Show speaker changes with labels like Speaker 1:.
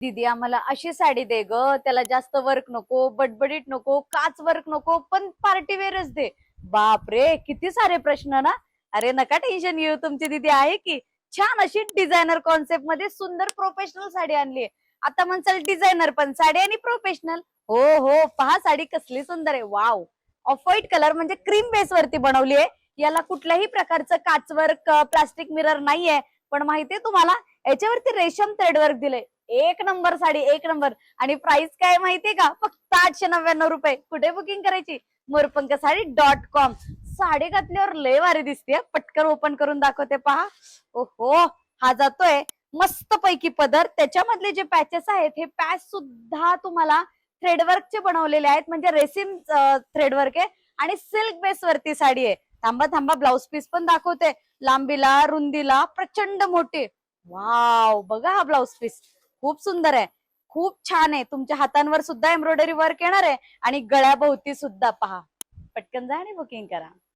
Speaker 1: दीदी आम्हाला अशी साडी दे ग, त्याला जास्त वर्क नको, बडबडीत नको, काच वर्क नको, पण पार्टी वेअरच दे. बाप रे, किती सारे प्रश्न ना. अरे नका टेन्शन घेऊ, तुमची दीदी आहे की छान अशी डिझायनर कॉन्सेप्ट मध्ये सुंदर प्रोफेशनल साडी आणली. आता म्हणसाल डिझायनर पण साडी आणि प्रोफेशनल. हो हो, पहा साडी कसली सुंदर आहे. वाव, ऑफ व्हाईट कलर म्हणजे क्रीम बेस वरती बनवली आहे. याला कुठल्याही प्रकारचं काचवर्क, प्लास्टिक मिरर नाहीये. पण माहितीये तुम्हाला, याच्यावरती रेशम थ्रेडवर्क दिलंय. एक नंबर साडी, एक नंबर. आणि प्राइस काय माहितीये का, फक्त 899 रुपये. कुठे बुकिंग करायची? मोरपंखसाडी.com. साडी घातल्यावर लय भारी दिसते. पटकन ओपन करून दाखवते पहा. ओहो, हा जातोय मस्त पैकी पदर. त्याच्यामधले जे पॅचेस आहेत, हे पॅच सुद्धा तुम्हाला थ्रेडवर्कचे बनवलेले आहेत. म्हणजे रेसिन थ्रेडवर्क आहे आणि सिल्क बेस वरती साडी आहे. थांबा थांबा, ब्लाउज पीस पण दाखवते. लांबीला रुंदीला प्रचंड मोठी. वाव, बघा हा ब्लाउज पीस खूप सुंदर आहे. खूप छान आहे. तुमच्या हातांवर सुद्धा एम्ब्रॉयडरी वर्क येणार आहे आणि गळ्याभोवती सुद्धा. पहा, पटकन जा आणि बुकिंग करा.